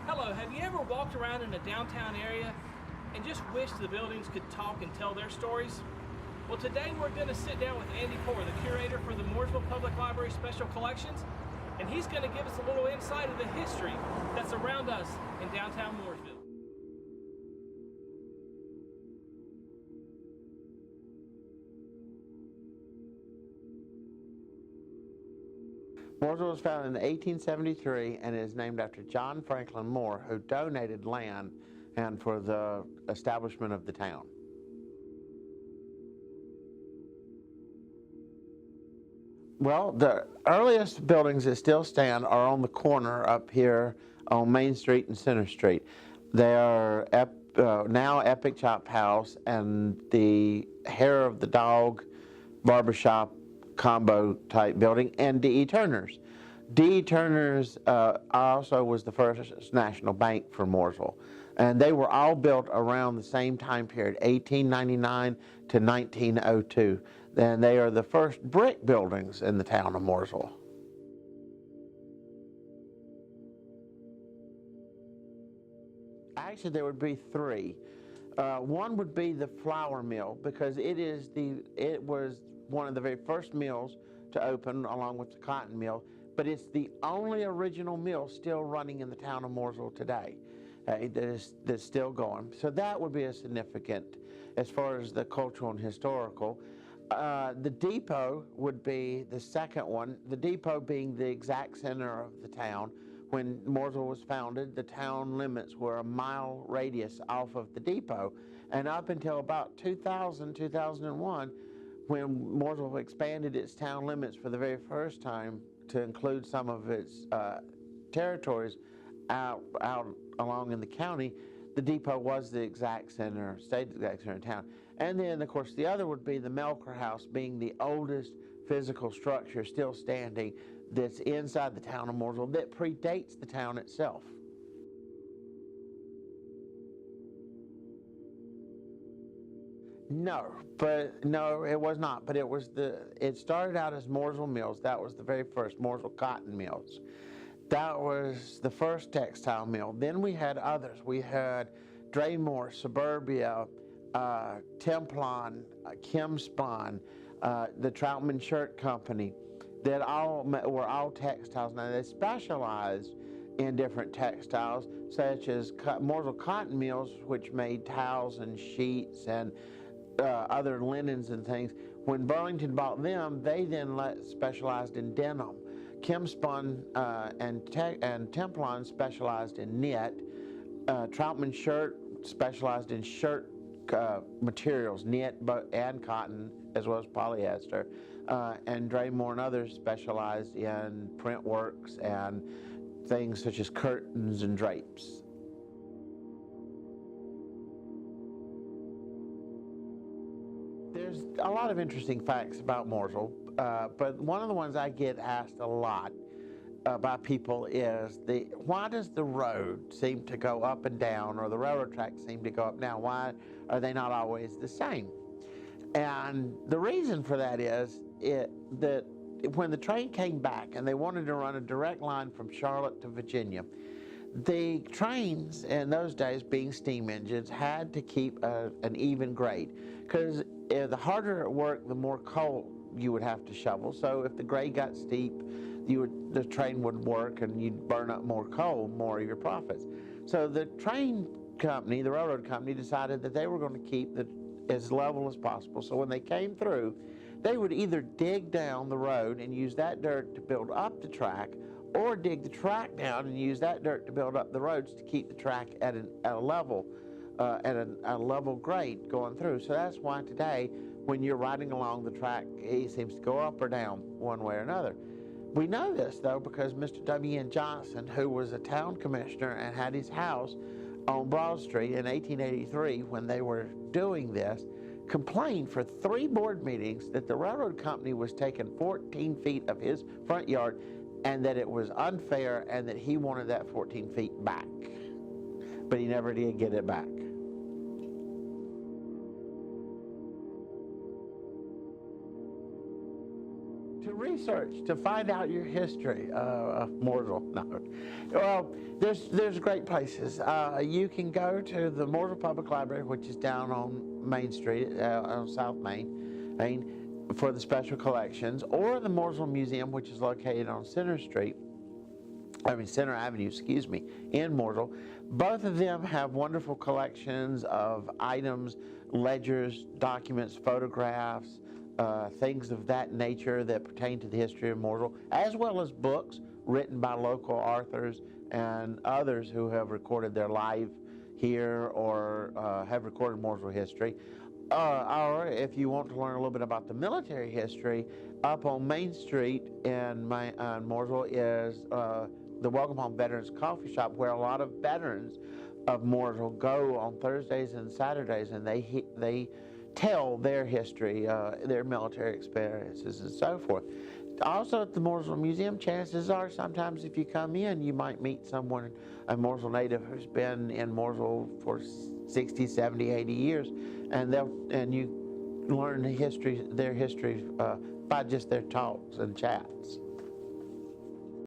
Hello, have you ever walked around in a downtown area and just wished the buildings could talk and tell their stories? Well, today we're going to sit down with Andy Poor, the curator for the Mooresville Public Library Special Collections, and he's going to give us a little insight of the history that's around us in downtown Mooresville. Mooresville was founded in 1873 and is named after John Franklin Moore, who donated land and for the establishment of the town. Well, the earliest buildings that still stand are on the corner up here on Main Street and Center Street. They are now Epic Chop House and the Hair of the Dog barbershop combo type building, and D.E. Turner's. D.E. Turner's also was the first national bank for Mooresville, and they were all built around the same time period, 1899 to 1902. And they are the first brick buildings in the town of Mooresville. Actually, there would be three. One would be the flour mill, because it was one of the very first mills to open along with the cotton mill, but it's the only original mill still running in the town of Mooresville today that's still going. So that would be a significant as far as the cultural and historical. The depot would be the second one, the depot being the exact center of the town. When Mooresville was founded, the town limits were a mile radius off of the depot, and up until about 2000, 2001, when Mooresville expanded its town limits for the very first time to include some of its territories out along in the county, the depot was the exact center, stayed the exact center of town. And then, of course, the other would be the Melker House, being the oldest physical structure still standing that's inside the town of Mooresville that predates the town itself. No, it was not. But it started out as Mooresville Mills. That was the very first, Mooresville Cotton Mills. That was the first textile mill. Then we had others. We had Draymore, Suburbia, Templon, Kimspon, the Troutman Shirt Company, that were all textiles. Now, they specialized in different textiles, such as Mooresville Cotton Mills, which made towels and sheets and other linens and things. When Burlington bought them, they then specialized in denim. Kimspon and Templon specialized in knit. Troutman Shirt specialized in shirt materials, knit and cotton, as well as polyester. And Draymore and others specialized in print works and things such as curtains and drapes. There's a lot of interesting facts about Mooresville, but one of the ones I get asked a lot by people is why does the road seem to go up and down, or the railroad tracks seem to go up and down? Why are they not always the same? And the reason for that is that when the train came back and they wanted to run a direct line from Charlotte to Virginia, the trains in those days, being steam engines, had to keep an even grade, because the harder it worked, the more coal you would have to shovel. So if the grade got steep, the train would work and you'd burn up more coal, more of your profits. So the train company, the railroad company, decided that they were going to keep as level as possible. So when they came through, they would either dig down the road and use that dirt to build up the track, or dig the track down and use that dirt to build up the roads to keep the track at a level grade going through. So that's why today, when you're riding along the track, it seems to go up or down one way or another. We know this, though, because Mr. W.N. Johnson, who was a town commissioner and had his house on Broad Street in 1883, when they were doing this, complained for 3 board meetings that the railroad company was taking 14 feet of his front yard, and that it was unfair, and that he wanted that 14 feet back. But he never did get it back. to research, to find out your history of Mooresville. No. Well, there's great places. You can go to the Mooresville Public Library, which is down on Main Street, on South Main, for the special collections, or the Mooresville Museum, which is located on Center Avenue, excuse me, in Mooresville. Both of them have wonderful collections of items, ledgers, documents, photographs, things of that nature that pertain to the history of Mooresville, as well as books written by local authors and others who have recorded their life here or have recorded Mooresville history. Or if you want to learn a little bit about the military history, up on Main Street in Mooresville is the Welcome Home Veterans Coffee Shop, where a lot of veterans of Mooresville go on Thursdays and Saturdays, and they tell their history, their military experiences, and so forth. Also at the Mooresville Museum, chances are sometimes if you come in, you might meet someone, a Mooresville native who's been in Mooresville for 60, 70, 80 years, and you learn their history by just their talks and chats.